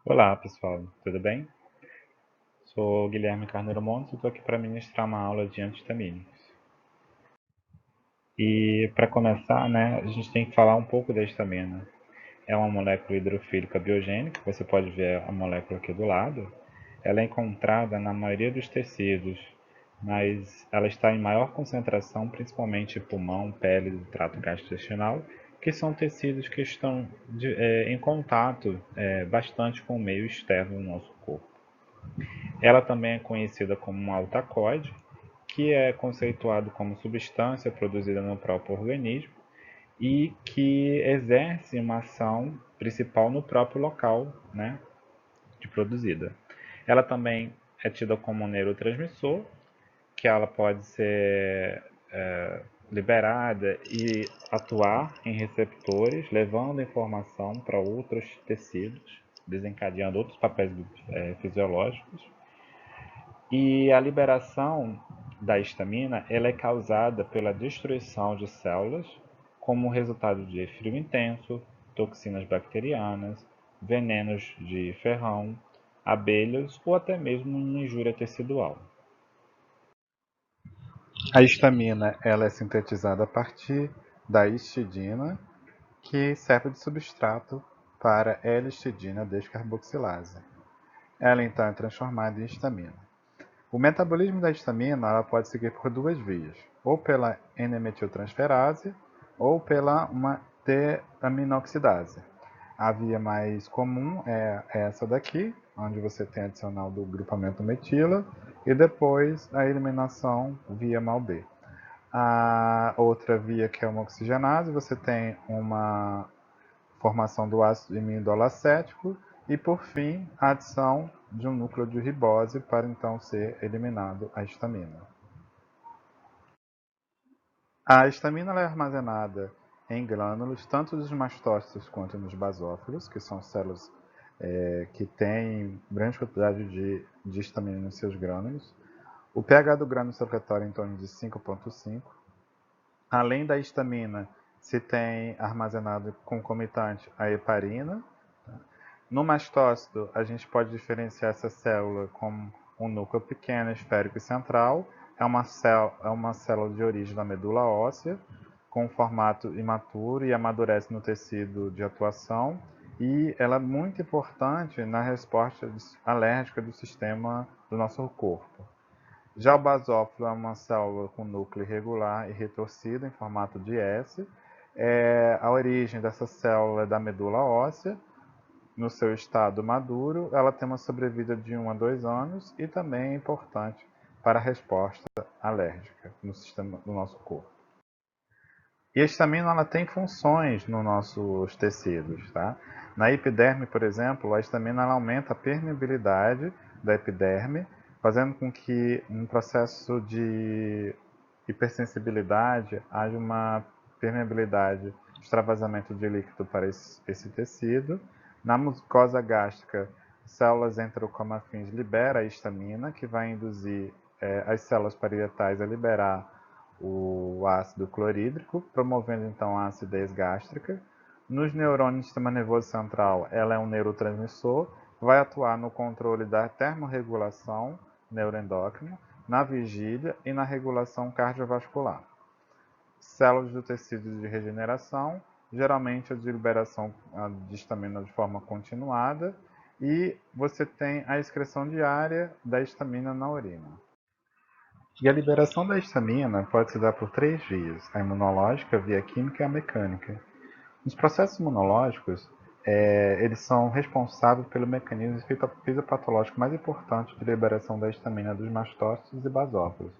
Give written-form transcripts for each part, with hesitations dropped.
Olá, pessoal, tudo bem? Sou Guilherme Carneiro Montes e estou aqui para ministrar uma aula de antihistamínicos. E para começar, né, a gente tem que falar um pouco da histamina. É uma molécula hidrofílica biogênica, você pode ver a molécula aqui do lado. Ela é encontrada na maioria dos tecidos, mas ela está em maior concentração principalmente em pulmão, pele e trato gastrointestinal, que são tecidos que estão em contato bastante com o meio externo do nosso corpo. Ela também é conhecida como um altacoide, que é conceituado como substância produzida no próprio organismo e que exerce uma ação principal no próprio local, né, de produzida. Ela também é tida como um neurotransmissor, que ela pode ser liberada e atuar em receptores, levando informação para outros tecidos, desencadeando outros papéis fisiológicos. E a liberação da histamina ela é causada pela destruição de células como resultado de frio intenso, toxinas bacterianas, venenos de ferrão, abelhas ou até mesmo uma injúria tecidual. A histamina ela é sintetizada a partir da histidina, que serve de substrato para L-histidina descarboxilase. Ela então é transformada em histamina. O metabolismo da histamina ela pode seguir por duas vias, ou pela N-metiltransferase ou pela uma T-aminoxidase. A via mais comum é essa daqui, onde você tem adicional do grupamento metila e depois a eliminação via MAO-B. A outra via, que é uma oxigenase, você tem uma formação do ácido imidolacético e, por fim, a adição de um núcleo de ribose para então ser eliminado a histamina. A histamina é armazenada em glânulos, tanto dos mastócitos quanto nos basófilos, que são células que têm grande quantidade de histamina nos seus grânulos. O pH do grânulo secretório é em torno de 5,5. Além da histamina, se tem armazenado concomitante a heparina. No mastócito, a gente pode diferenciar essa célula como um núcleo pequeno, esférico e central. É uma célula de origem da medula óssea, com formato imaturo e amadurece no tecido de atuação. E ela é muito importante na resposta alérgica do sistema do nosso corpo. Já o basófilo é uma célula com núcleo irregular e retorcido em formato de S. A origem dessa célula é da medula óssea. No seu estado maduro, ela tem uma sobrevida de 1 a 2 anos e também é importante para a resposta alérgica no sistema do nosso corpo. E a histamina ela tem funções nos nossos tecidos. Tá? Na epiderme, por exemplo, a histamina ela aumenta a permeabilidade da epiderme, fazendo com que um processo de hipersensibilidade haja uma permeabilidade, extravasamento de líquido para esse tecido. Na mucosa gástrica, células enterocromafins liberam a histamina, que vai induzir as células parietais a liberar o ácido clorídrico, promovendo então a acidez gástrica. Nos neurônios do sistema nervoso central, ela é um neurotransmissor, vai atuar no controle da termorregulação neuroendócrina, na vigília e na regulação cardiovascular. Células do tecido de regeneração, geralmente a de liberação de histamina de forma continuada, e você tem a excreção diária da histamina na urina. E a liberação da histamina pode se dar por três vias: a imunológica, a via química e a mecânica. Os processos imunológicos, eles são responsáveis pelo mecanismo fisiopatológico mais importante de liberação da histamina dos mastócitos e basófilos,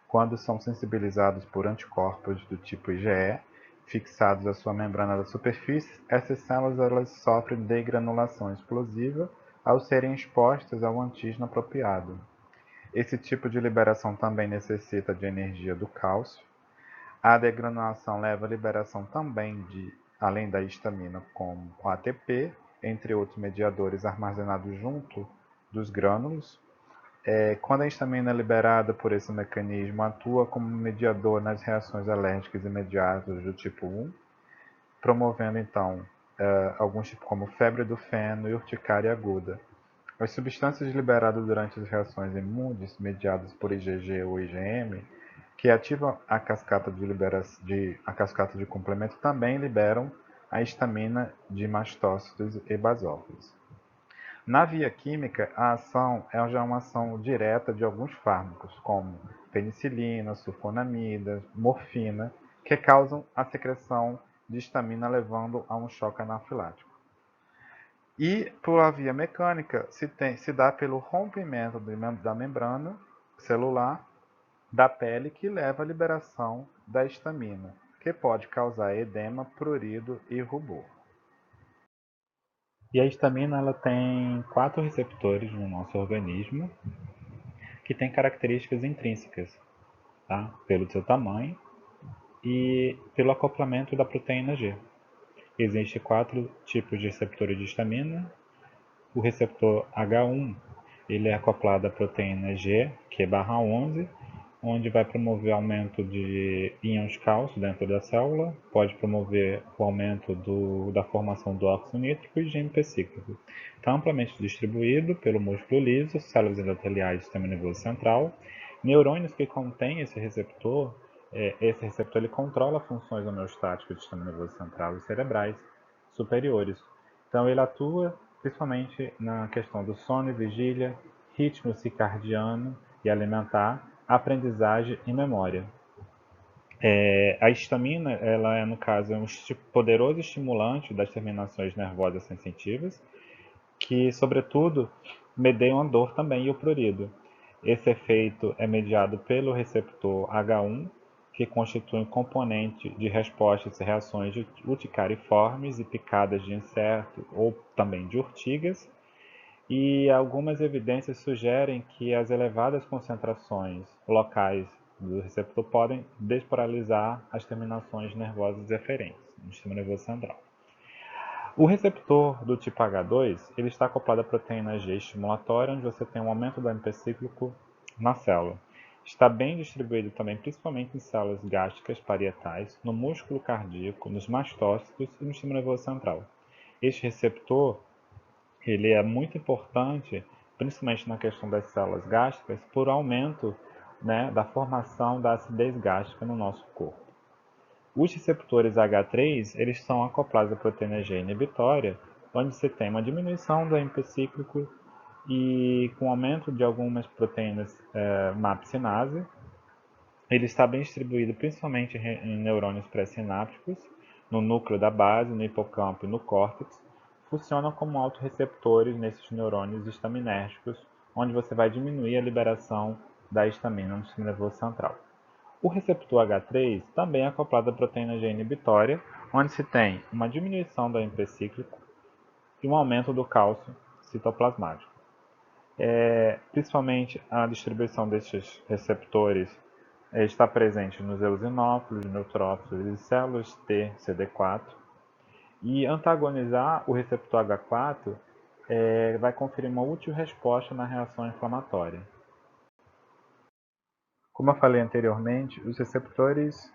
quando são sensibilizados por anticorpos do tipo IgE, fixados à sua membrana da superfície. Essas células elas sofrem degranulação explosiva ao serem expostas ao antígeno apropriado. Esse tipo de liberação também necessita de energia do cálcio. A degranulação leva à liberação também além da histamina, como o ATP, entre outros mediadores armazenados junto dos grânulos. Quando a histamina é liberada por esse mecanismo, atua como mediador nas reações alérgicas imediatas do tipo 1, promovendo então alguns tipos como febre do feno e urticária aguda. As substâncias liberadas durante as reações imunes mediadas por IgG ou IgM, que ativam a cascata a cascata de complemento, também liberam a histamina de mastócitos e basófilos. Na via química, a ação é já uma ação direta de alguns fármacos, como penicilina, sulfonamida, morfina, que causam a secreção de histamina, levando a um choque anafilático. E, por via mecânica, se dá pelo rompimento da membrana celular da pele, que leva à liberação da histamina, que pode causar edema, prurido e rubor. E a histamina ela tem 4 receptores no nosso organismo que têm características intrínsecas, tá? Pelo seu tamanho e pelo acoplamento da proteína G. Existem 4 tipos de receptores de histamina. O receptor H1 ele é acoplado à proteína G, que é barra 11, onde vai promover aumento de íons cálcio dentro da célula, pode promover o aumento da formação do óxido nítrico e GMP cíclico. Está amplamente distribuído pelo músculo liso, células endoteliais do sistema nervoso central. Neurônios que contêm esse receptor ele controla funções homeostáticas do sistema nervoso central e cerebrais superiores. Então ele atua principalmente na questão do sono e vigília, ritmo circadiano e alimentar, aprendizagem e memória. A histamina, ela é, no caso, um poderoso estimulante das terminações nervosas sensitivas, que, sobretudo, medeiam a dor também e o prurido. Esse efeito é mediado pelo receptor H1, que constitui um componente de respostas e reações de urticariformes e picadas de inseto ou também de urtigas, e algumas evidências sugerem que as elevadas concentrações locais do receptor podem desparalisar as terminações nervosas eferentes no sistema nervoso central. O receptor do tipo H2 ele está acoplado à proteína G estimulatória, onde você tem um aumento do AMP cíclico na célula. Está bem distribuído também, principalmente em células gástricas parietais, no músculo cardíaco, nos mastócitos e no sistema nervoso central. Este receptor ele é muito importante, principalmente na questão das células gástricas, por aumento, né, da formação da acidez gástrica no nosso corpo. Os receptores H3 eles são acoplados à proteína G inibitória, onde se tem uma diminuição do AMP cíclico e com aumento de algumas proteínas MAP sinase. Ele está bem distribuído principalmente em neurônios pré-sinápticos, no núcleo da base, no hipocampo e no córtex. Funcionam como autorreceptores nesses neurônios estaminérgicos, onde você vai diminuir a liberação da histamina no sistema nervoso central. O receptor H3 também é acoplado à proteína G inibitória, onde se tem uma diminuição do AMP cíclico e um aumento do cálcio citoplasmático. Principalmente a distribuição desses receptores está presente nos eosinófilos, neutrófilos e células T CD4. E antagonizar o receptor H4 vai conferir uma útil resposta na reação inflamatória. Como eu falei anteriormente, os receptores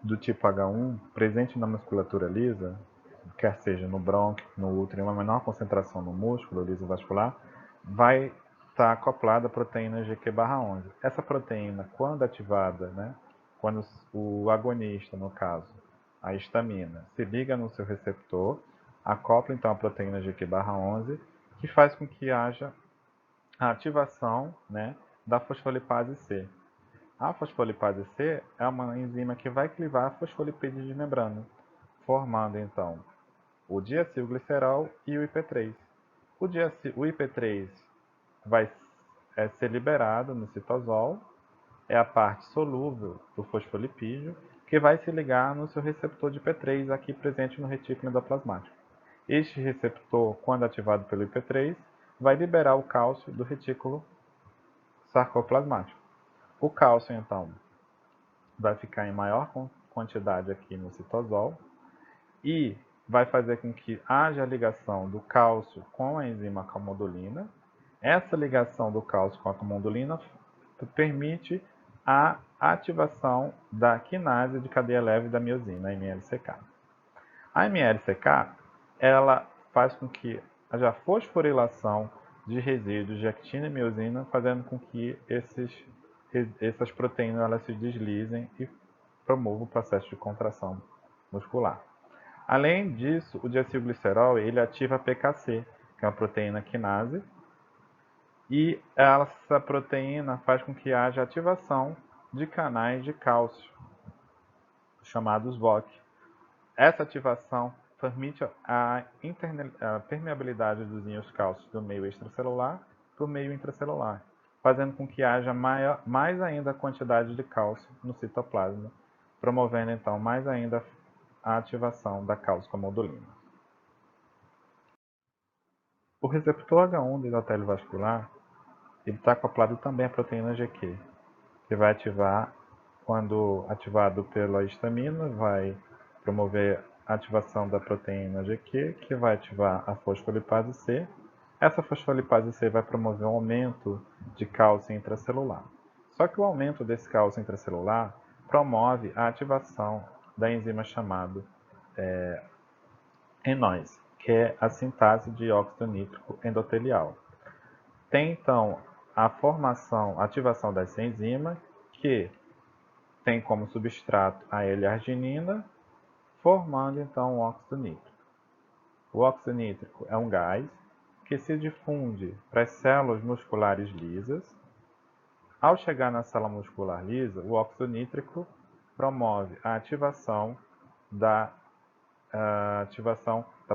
do tipo H1 presentes na musculatura lisa, quer seja no brônquio, no útero, em uma menor concentração no músculo liso vascular, vai estar acoplada à proteína GQ/11. Essa proteína, quando ativada, né, quando o agonista, no caso, a histamina, se liga no seu receptor, acopla então a proteína GQ/11, que faz com que haja a ativação, né, da fosfolipase C. A fosfolipase C é uma enzima que vai clivar fosfolipídios de membrana, formando então o diacilglicerol e o IP3. O IP3 vai ser liberado no citosol, é a parte solúvel do fosfolipídio, que vai se ligar no seu receptor de IP3 aqui presente no retículo endoplasmático. Este receptor, quando ativado pelo IP3, vai liberar o cálcio do retículo sarcoplasmático. O cálcio, então, vai ficar em maior quantidade aqui no citosol e vai fazer com que haja a ligação do cálcio com a enzima camodulina. Essa ligação do cálcio com a camodulina permite a ativação da quinase de cadeia leve da miosina, MLCK. A MLCK, ela faz com que haja fosforilação de resíduos de actina e miosina, fazendo com que essas proteínas elas se deslizem e promovam o processo de contração muscular. Além disso, o diacilglicerol ele ativa a PKC, que é uma proteína quinase, e essa proteína faz com que haja ativação de canais de cálcio, chamados VOC. Essa ativação permite a permeabilidade dos íons cálcios do meio extracelular para o meio intracelular, fazendo com que haja mais ainda a quantidade de cálcio no citoplasma, promovendo então mais ainda a ativação da calcicomodulina. O receptor H1 do endotélio vascular está acoplado também à proteína GQ, que vai ativar, quando ativado pela histamina, vai promover a ativação da proteína GQ, que vai ativar a fosfolipase C. Essa fosfolipase C vai promover um aumento de cálcio intracelular. Só que o aumento desse cálcio intracelular promove a ativação da enzima chamada ENOS, que é a sintase de óxido nítrico endotelial. Tem então a ativação dessa enzima, que tem como substrato a L-arginina, formando então o óxido nítrico. O óxido nítrico é um gás que se difunde para as células musculares lisas. Ao chegar na célula muscular lisa, o óxido nítrico promove a ativação da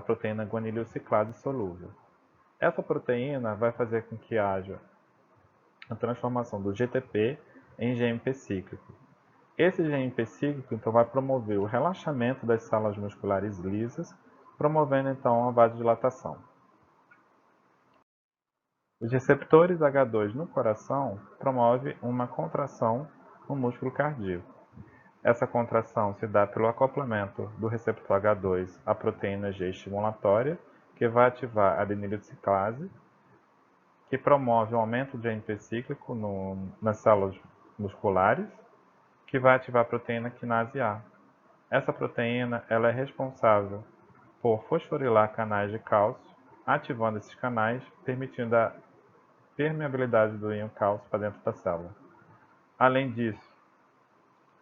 proteína guanilociclase solúvel. Essa proteína vai fazer com que haja a transformação do GTP em GMP cíclico. Esse GMP cíclico então vai promover o relaxamento das células musculares lisas, promovendo então a vasodilatação. Os receptores H2 no coração promovem uma contração no músculo cardíaco. Essa contração se dá pelo acoplamento do receptor H2 à proteína G estimulatória, que vai ativar a adenilociclase, que promove o aumento do GMP cíclico nas células musculares, que vai ativar a proteína quinase A. Essa proteína ela é responsável por fosforilar canais de cálcio, ativando esses canais, permitindo a permeabilidade do íon cálcio para dentro da célula. Além disso,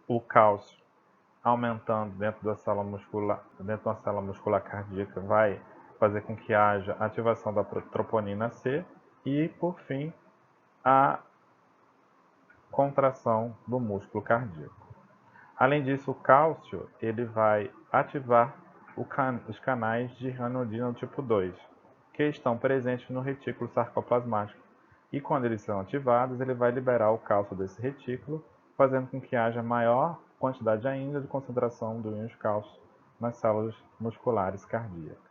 o cálcio aumentando dentro da célula muscular cardíaca vai fazer com que haja ativação da troponina C e, por fim, a contração do músculo cardíaco. Além disso, o cálcio ele vai ativar os canais de ranolidina tipo 2, que estão presentes no retículo sarcoplasmático. E quando eles são ativados, ele vai liberar o cálcio desse retículo, fazendo com que haja maior quantidade ainda de concentração do íons cálcio nas células musculares cardíacas.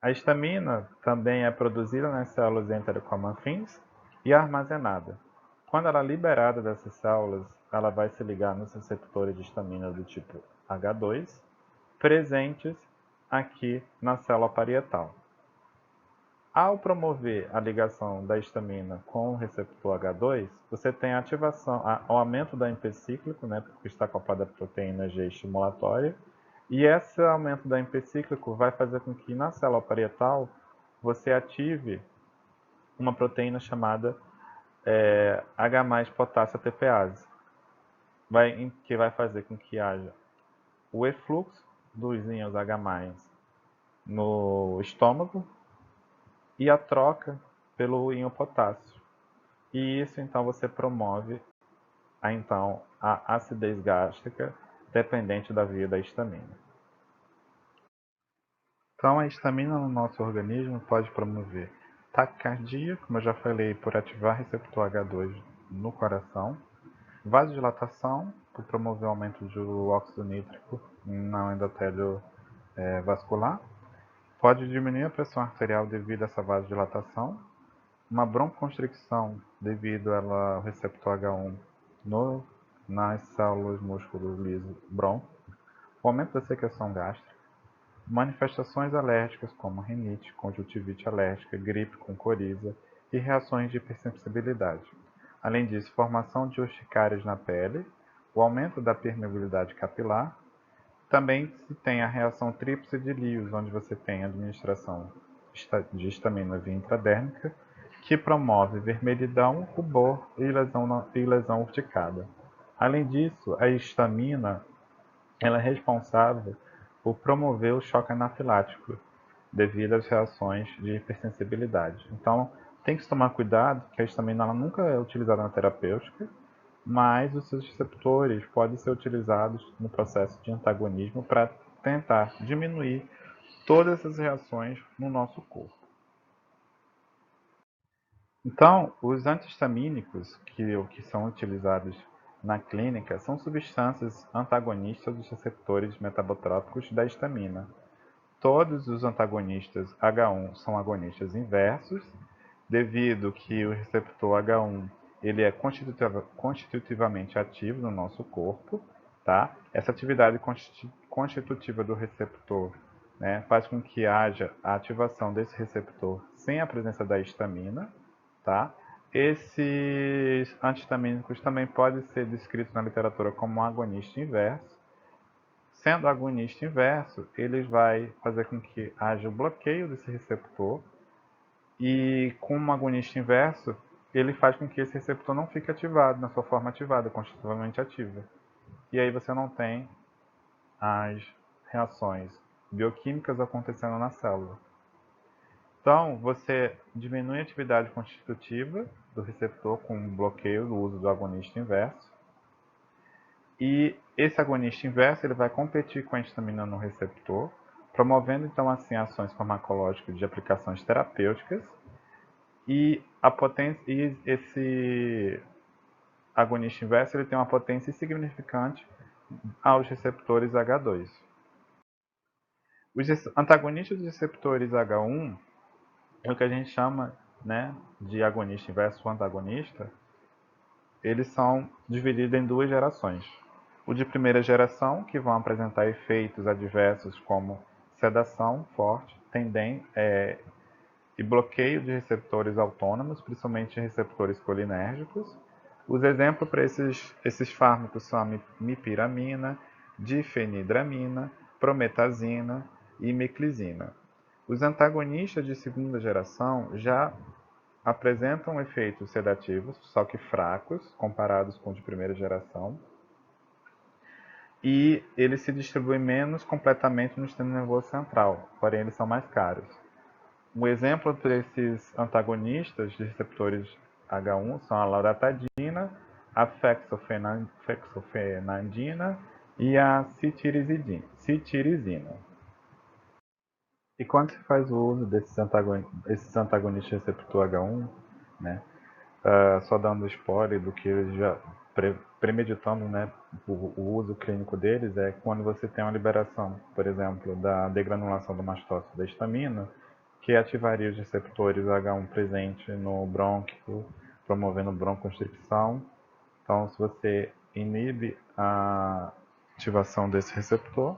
A histamina também é produzida nas células enterocromanfins e armazenada. Quando ela é liberada dessas células, ela vai se ligar nos receptores de histamina do tipo H2, presentes aqui na célula parietal. Ao promover a ligação da histamina com o receptor H2, você tem a ativação, o aumento da AMP cíclico, porque está acoplada à proteína G estimulatória, e esse aumento da AMP cíclico vai fazer com que na célula parietal você ative uma proteína chamada H+ potássio ATPase, que vai fazer com que haja o efluxo dos íons H+ no estômago e a troca pelo íon potássio. E isso então você promove a acidez gástrica dependente da via da histamina. Então a histamina no nosso organismo pode promover taquicardia, como eu já falei, por ativar receptor H2 no coração, vasodilatação, por promover o aumento do óxido nítrico no endotélio vascular, pode diminuir a pressão arterial devido a essa vasodilatação, uma broncoconstricção devido ao receptor H1 nas células músculo liso bronco, o aumento da secreção gástrica, manifestações alérgicas como rinite, conjuntivite alérgica, gripe com coriza e reações de hipersensibilidade. Além disso, formação de urticárias na pele, o aumento da permeabilidade capilar, Também se tem a reação tríplice de Lewis, onde você tem a administração de histamina via intradérmica, que promove vermelhidão, rubor e lesão urticária. Além disso, a histamina ela é responsável por promover o choque anafilático devido às reações de hipersensibilidade. Então, tem que se tomar cuidado que a histamina ela nunca é utilizada na terapêutica, mas os seus receptores podem ser utilizados no processo de antagonismo para tentar diminuir todas essas reações no nosso corpo. Então, os antihistamínicos que são utilizados na clínica são substâncias antagonistas dos receptores metabotrópicos da histamina. Todos os antagonistas H1 são agonistas inversos, devido que o receptor H1 ele é constitutivamente ativo no nosso corpo, tá? Essa atividade constitutiva do receptor, né, faz com que haja a ativação desse receptor sem a presença da histamina, tá? Esses antihistamínicos também podem ser descritos na literatura como um agonista inverso. Sendo agonista inverso, ele vai fazer com que haja o bloqueio desse receptor e com um agonista inverso, ele faz com que esse receptor não fique ativado na sua forma ativada, constitutivamente ativa. E aí você não tem as reações bioquímicas acontecendo na célula. Então, você diminui a atividade constitutiva do receptor com um bloqueio do uso do agonista inverso. E esse agonista inverso ele vai competir com a histamina no receptor, promovendo então assim ações farmacológicas de aplicações terapêuticas. E esse agonista inverso ele tem uma potência insignificante aos receptores H2. Os antagonistas dos receptores H1 é o que a gente chama, né, de agonista inverso ou antagonista. Eles são divididos em duas gerações. O de primeira geração, que vão apresentar efeitos adversos como sedação forte, e bloqueio de receptores autônomos, principalmente receptores colinérgicos. Os exemplos para esses fármacos são a mipiramina, difenidramina, prometazina e meclizina. Os antagonistas de segunda geração já apresentam efeitos sedativos, só que fracos, comparados com os de primeira geração, e eles se distribuem menos completamente no sistema nervoso central, porém eles são mais caros. Um exemplo desses antagonistas de receptores H1 são a loratadina, a fexofenadina e a cetirizina. E quando se faz o uso desses antagonistas de receptor H1, né, só dando spoiler do que eles já premeditando, né, o uso clínico deles, é quando você tem uma liberação, por exemplo, da degranulação do mastócito da histamina, que ativaria os receptores H1 presente no brônquio, promovendo broncoconstricção. Então, se você inibe a ativação desse receptor,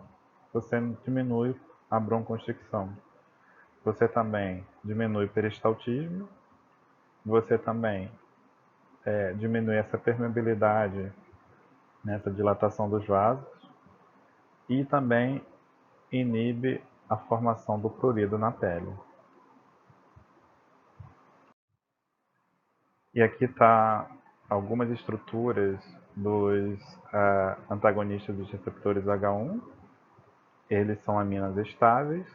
você diminui a broncoconstricção. Você também diminui o peristaltismo, você também diminui essa permeabilidade, né, essa dilatação dos vasos, e também inibe a formação do prurido na pele. E aqui está algumas estruturas dos antagonistas dos receptores H1. Eles são aminas estáveis,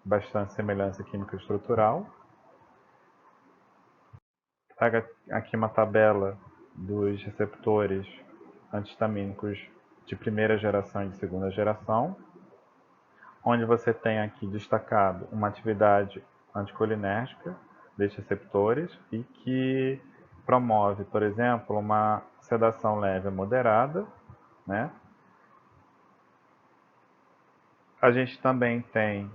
bastante semelhança química estrutural. Traga aqui uma tabela dos receptores antihistamínicos de primeira geração e de segunda geração, onde você tem aqui destacado uma atividade anticolinérgica desses receptores e que promove, por exemplo, uma sedação leve a moderada, né? A gente também tem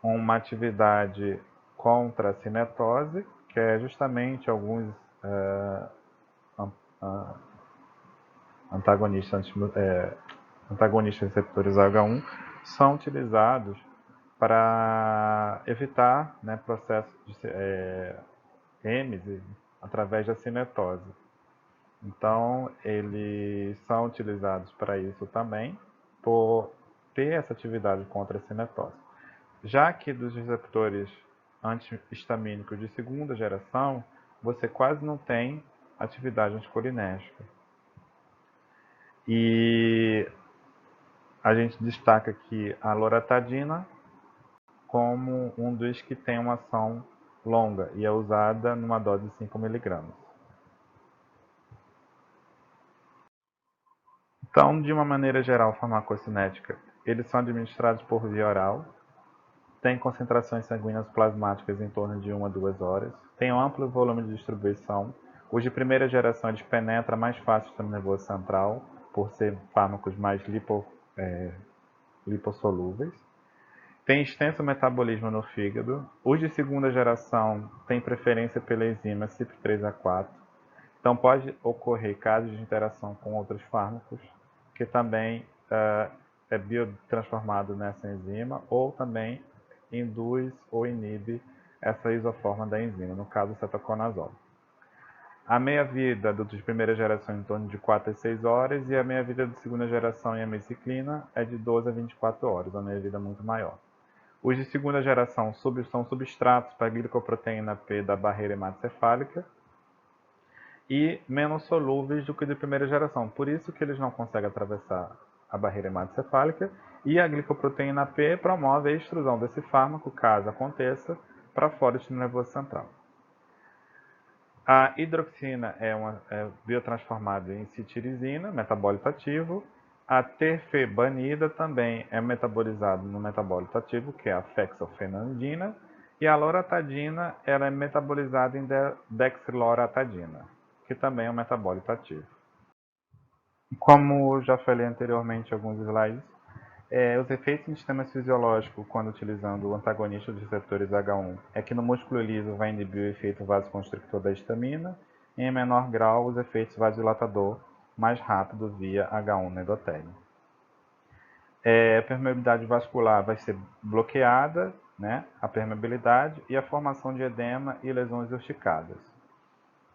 uma atividade contra a cinetose, que é justamente alguns antagonistas receptores H1 são utilizados para evitar, né, processos de êmese através da cinetose. Então, eles são utilizados para isso também. por ter essa atividade contra a cinetose. Já que dos receptores antihistamínicos de segunda geração, você quase não tem atividade anticolinérgica. E a gente destaca aqui a loratadina como um dos que tem uma ação longa e é usada numa dose de 5 mg. Então, de uma maneira geral, farmacocinética, eles são administrados por via oral, têm concentrações sanguíneas plasmáticas em torno de 1 a 2 horas, têm um amplo volume de distribuição. Os de primeira geração eles penetram mais fácil o sistema nervoso central, por ser fármacos mais lipossolúveis. Tem extenso metabolismo no fígado. Os de segunda geração têm preferência pela enzima CYP3A4. Então pode ocorrer casos de interação com outros fármacos, que também é biotransformado nessa enzima, ou também induz ou inibe essa isoforma da enzima, no caso o cetoconazole. A meia-vida de primeira geração é em torno de 4 a 6 horas, e a meia-vida de segunda geração em amiciclina é de 12 a 24 horas, uma meia-vida muito maior. Os de segunda geração são substratos para a glicoproteína P da barreira hematocefálica e menos solúveis do que de primeira geração. Por isso que eles não conseguem atravessar a barreira hematocefálica, e a glicoproteína P promove a extrusão desse fármaco, caso aconteça, para fora do sistema nervoso central. A hidroxina é biotransformada em cetirizina, metabólito ativo. A terfebanida também é metabolizada no metabólito ativo, que é a fexofenadina, e a loratadina ela é metabolizada em dexiloratadina, que também é um metabólito ativo. Como já falei anteriormente em alguns slides, os efeitos em sistema fisiológico quando utilizando o antagonista dos receptores H1 é que no músculo liso vai inibir o efeito vasoconstrictor da histamina, e em menor grau os efeitos vasodilatador mais rápido via H1 no endotélio. A permeabilidade vascular vai ser bloqueada, né, a permeabilidade e a formação de edema e lesões urticadas.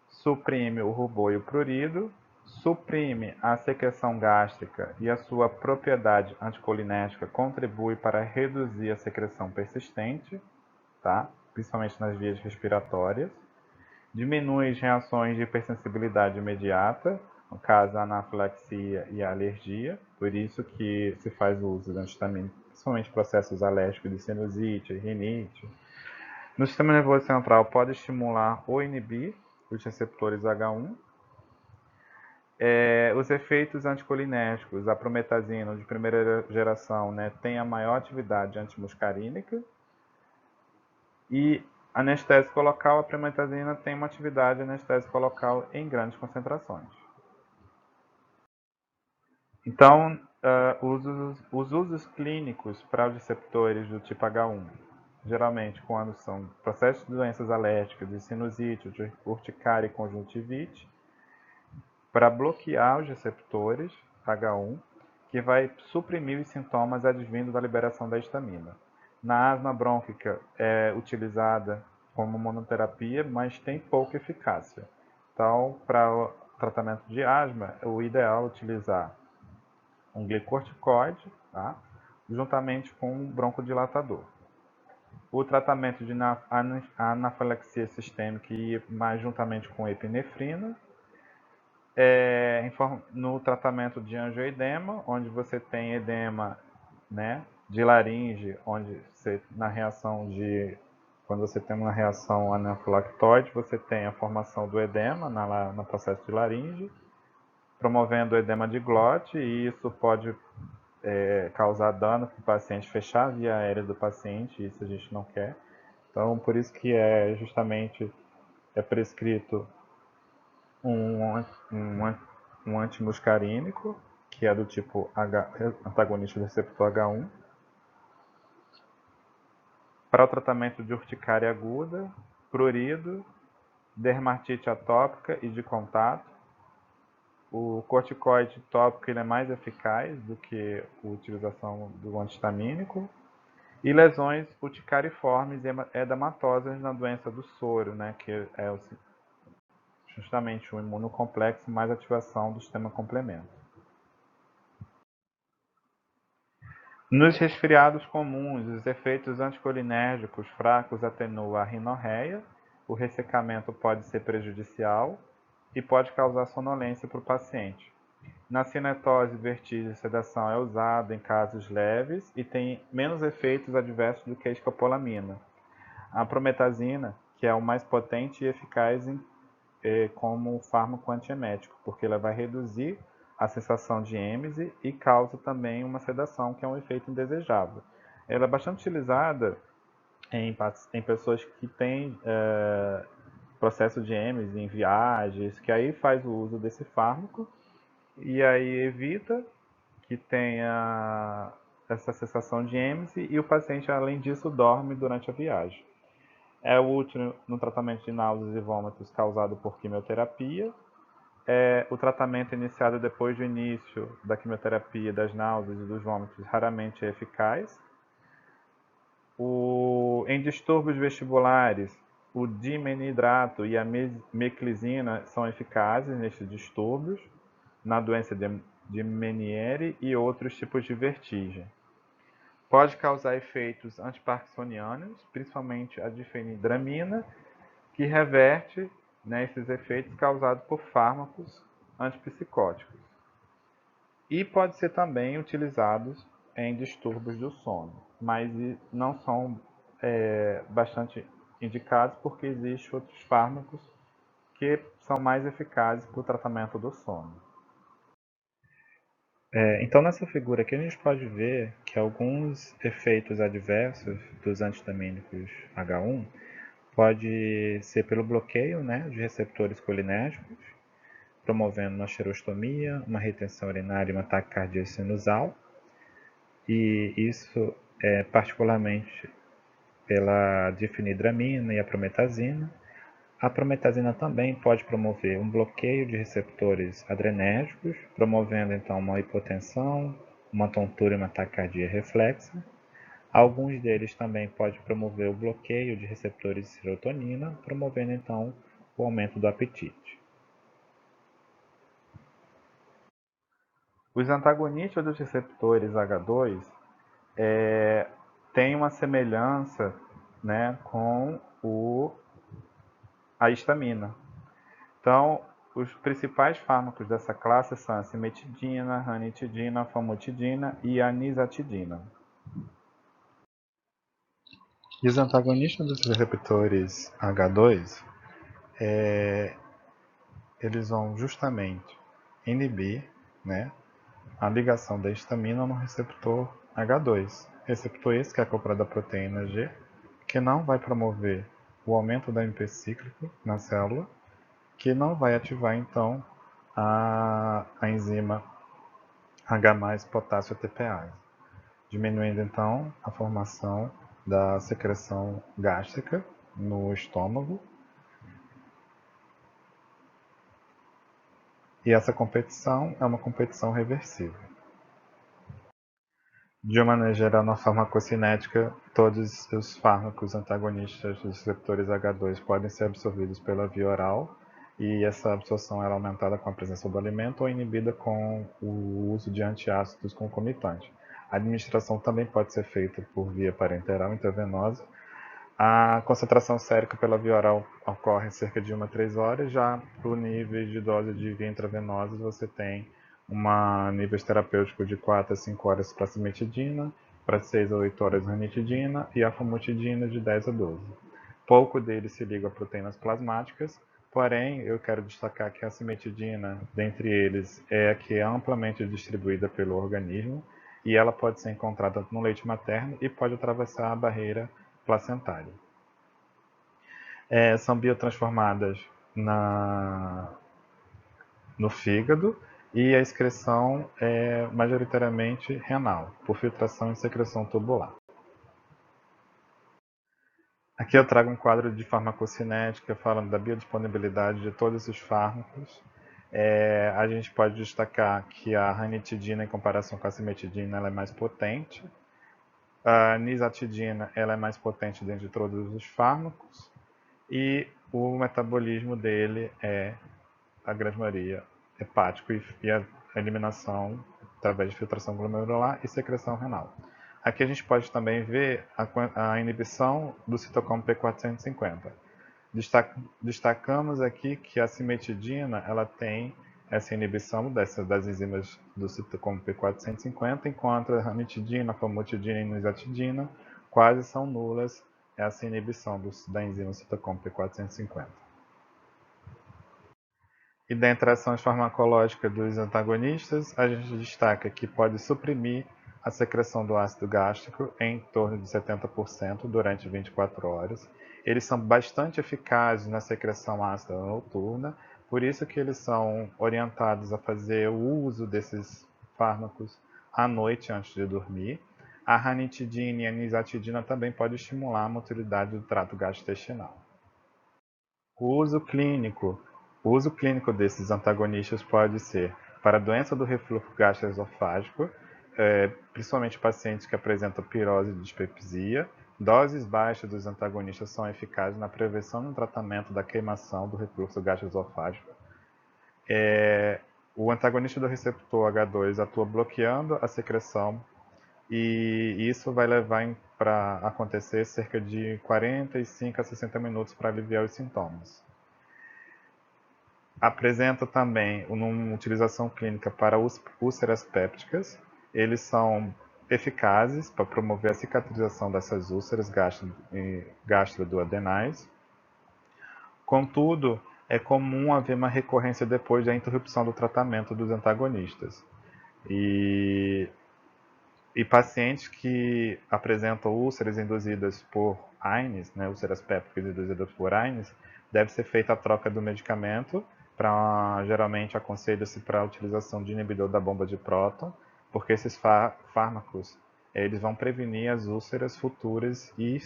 Suprime o rubor e o prurido, suprime a secreção gástrica, e a sua propriedade anticolinérgica contribui para reduzir a secreção persistente, tá? Principalmente nas vias respiratórias. Diminui as reações de hipersensibilidade imediata, no caso a anafilaxia e a alergia, por isso que se faz o uso de antihistamínico, principalmente processos alérgicos de sinusite, rinite. No sistema nervoso central pode estimular ou inibir os receptores H1. Os efeitos anticolinérgicos, a prometazina de primeira geração, né, tem a maior atividade antimuscarínica, e anestésico local, a prometazina tem uma atividade anestésico local em grandes concentrações. Então, os usos clínicos para os receptores do tipo H1, geralmente quando são processos de doenças alérgicas, de sinusite, de urticária e conjuntivite, para bloquear os receptores H1, que vai suprimir os sintomas advindos da liberação da histamina. Na asma brônquica é utilizada como monoterapia, mas tem pouca eficácia. Então, para o tratamento de asma, o ideal é utilizar um glicorticoide, tá? Juntamente com um broncodilatador. O tratamento de anafilaxia sistêmica e mais juntamente com epinefrina. No tratamento de angioedema, onde você tem edema, né, de laringe, onde você, quando você tem uma reação anafilactoide, você tem a formação do edema no processo de laringe, promovendo o edema de glote, e isso pode causar dano para o paciente, fechar a via aérea do paciente, isso a gente não quer. Então, por isso que justamente é prescrito um antimuscarínico, que é do tipo antagonista do receptor H1, para o tratamento de urticária aguda, prurido, dermatite atópica e de contato. O corticoide tópico ele é mais eficaz do que a utilização do antihistamínico. E lesões urticariformes e edematosas na doença do soro, né, que é justamente o imunocomplexo mais ativação do sistema complemento. Nos resfriados comuns, os efeitos anticolinérgicos fracos atenuam a rinorreia, o ressecamento pode ser prejudicial e pode causar sonolência para o paciente. Na cinetose, vertigem e sedação é usado em casos leves e tem menos efeitos adversos do que a escopolamina. A prometazina, que é o mais potente e eficaz como fármaco antiemético, porque ela vai reduzir a sensação de êmese e causa também uma sedação, que é um efeito indesejável. Ela é bastante utilizada em pessoas que têm processo de êmese em viagens, que aí faz o uso desse fármaco e aí evita que tenha essa sensação de êmese e o paciente, além disso, dorme durante a viagem. É útil no tratamento de náuseas e vômitos causado por quimioterapia. O tratamento iniciado depois do início da quimioterapia, das náuseas e dos vômitos raramente é eficaz. Em distúrbios vestibulares, o dimenidrato e a meclizina são eficazes nesses distúrbios, na doença de Meniere e outros tipos de vertigem. Pode causar efeitos antiparkinsonianos, principalmente a difenidramina, que reverte, né, esses efeitos causados por fármacos antipsicóticos. E pode ser também utilizados em distúrbios do sono, mas não são bastante indicados porque existem outros fármacos que são mais eficazes para o tratamento do sono. Então, nessa figura aqui, a gente pode ver que alguns efeitos adversos dos antihistamínicos H1 pode ser pelo bloqueio, né, de receptores colinérgicos, promovendo uma xerostomia, uma retenção urinária e uma taquicardia sinusal. E isso é particularmente pela difenidramina e a prometazina. A prometazina também pode promover um bloqueio de receptores adrenérgicos, promovendo então uma hipotensão, uma tontura e uma taquicardia reflexa. Alguns deles também podem promover o bloqueio de receptores de serotonina, promovendo então o aumento do apetite. Os antagonistas dos receptores H2 têm uma semelhança, né, com a histamina. Então, os principais fármacos dessa classe são a cimetidina, ranitidina, famotidina e anisatidina. E os antagonistas dos receptores H2, eles vão justamente inibir, né, a ligação da histamina no receptor H2. Receptor esse que é acoplado à proteína G, que não vai promover o aumento da AMP cíclico na célula, que não vai ativar então a enzima H+ potássio ATPase, diminuindo então a formação da secreção gástrica no estômago. E essa competição é uma competição reversível. De uma maneira geral, na farmacocinética, todos os fármacos antagonistas dos receptores H2 podem ser absorvidos pela via oral, e essa absorção é aumentada com a presença do alimento ou inibida com o uso de antiácidos concomitante. A administração também pode ser feita por via parenteral intravenosa. A concentração sérica pela via oral ocorre em cerca de 1 a 3 horas, já para o nível de dose de via intravenosa você tem nível terapêutico de 4 a 5 horas para a cimetidina, para 6 a 8 horas ranitidina e a famotidina de 10 a 12. Pouco deles se liga a proteínas plasmáticas, porém eu quero destacar que a cimetidina, dentre eles, é a que é amplamente distribuída pelo organismo e ela pode ser encontrada no leite materno e pode atravessar a barreira placentária. São biotransformadas no fígado e a excreção é majoritariamente renal, por filtração e secreção tubular. Aqui eu trago um quadro de farmacocinética falando da biodisponibilidade de todos esses fármacos. A gente pode destacar que a ranitidina, em comparação com a cimetidina, ela é mais potente. A nisatidina ela é mais potente dentro de todos os fármacos. E o metabolismo dele é, a grande maioria, hepático e a eliminação através de filtração glomerular e secreção renal. Aqui a gente pode também ver a inibição do citocromo P450. Destacamos aqui que a cimetidina ela tem essa inibição das enzimas do citocromo P450, enquanto a ranitidina, a famotidina e a nizatidina quase são nulas essa inibição da enzima citocromo P450. E da interação farmacológica dos antagonistas, a gente destaca que pode suprimir a secreção do ácido gástrico em torno de 70% durante 24 horas. Eles são bastante eficazes na secreção ácida noturna, por isso que eles são orientados a fazer o uso desses fármacos à noite antes de dormir. A ranitidina e a nizatidina também podem estimular a motilidade do trato gastrointestinal. O uso clínico desses antagonistas pode ser para a doença do refluxo gastroesofágico, principalmente pacientes que apresentam pirose e dispepsia. Doses baixas dos antagonistas são eficazes na prevenção e no tratamento da queimação do refluxo gastroesofágico. O antagonista do receptor H2 atua bloqueando a secreção e isso vai levar para acontecer cerca de 45 a 60 minutos para aliviar os sintomas. Apresenta também uma utilização clínica para úlceras pépticas. Eles são eficazes para promover a cicatrização dessas úlceras gastroduodenais. Contudo, é comum haver uma recorrência depois da interrupção do tratamento dos antagonistas. E pacientes que apresentam úlceras induzidas por AINES, úlceras pépticas induzidas por AINES, deve ser feita a troca do medicamento. Geralmente aconselha-se para a utilização de inibidor da bomba de próton, porque esses fármacos eles vão prevenir as úlceras futuras e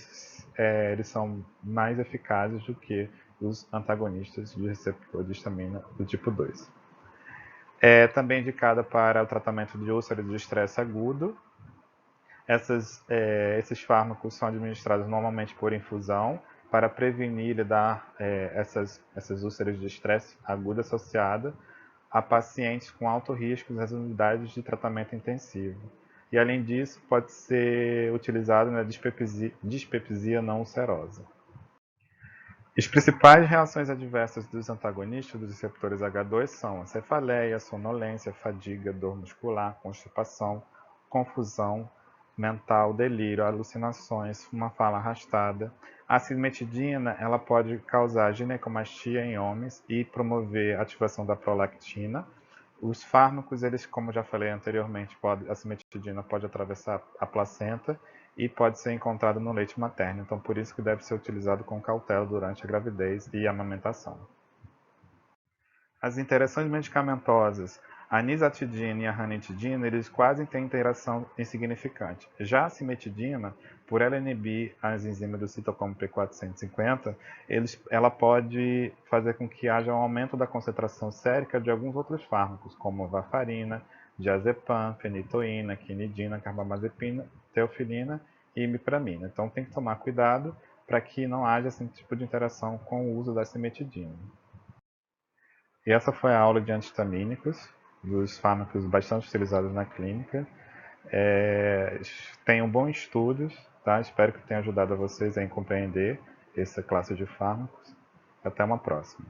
eles são mais eficazes do que os antagonistas de receptor de histamina do tipo 2. É também indicada para o tratamento de úlceras de estresse agudo. Esses fármacos são administrados normalmente por infusão para prevenir e dar essas úlceras de estresse agudo associada a pacientes com alto risco nas unidades de tratamento intensivo. E além disso, pode ser utilizado na dispepsia não ulcerosa. As principais reações adversas dos antagonistas dos receptores H2 são a cefaleia, sonolência, fadiga, dor muscular, constipação, confusão mental, delírio, alucinações, uma fala arrastada. A cimetidina ela pode causar ginecomastia em homens e promover a ativação da prolactina. Os fármacos, eles, como já falei anteriormente, a cimetidina pode atravessar a placenta e pode ser encontrado no leite materno. Então, por isso que deve ser utilizado com cautela durante a gravidez e a amamentação. As interações medicamentosas, a nizatidina e a ranitidina, eles quase têm interação insignificante. Já a cimetidina, por ela inibir as enzimas do citocromo P450, ela pode fazer com que haja um aumento da concentração sérica de alguns outros fármacos, como varfarina, diazepam, fenitoína, quinidina, carbamazepina, teofilina e imipramina. Então tem que tomar cuidado para que não haja esse tipo de interação com o uso da cimetidina. E essa foi a aula de antihistamínicos, dos fármacos bastante utilizados na clínica. Tenham bons estudos, tá? Espero que tenha ajudado a vocês a compreender essa classe de fármacos. Até uma próxima.